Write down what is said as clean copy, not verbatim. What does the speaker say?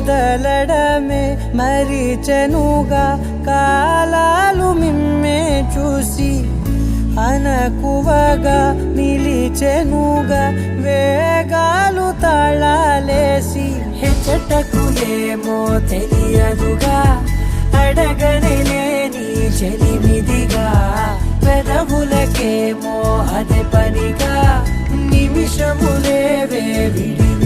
కదలడమే మరిచెనుగా కాలాలు మిమ్మే చూసి అనకువగా నిలిచెనుగా వేగాలు తాళాలేసి హెచ్చటకు ఏమో తెలియదుగా అడగనే లేని చెలిమిదిగా పెదవులకేమో అదే పనిగా నిమిషములేవే విడి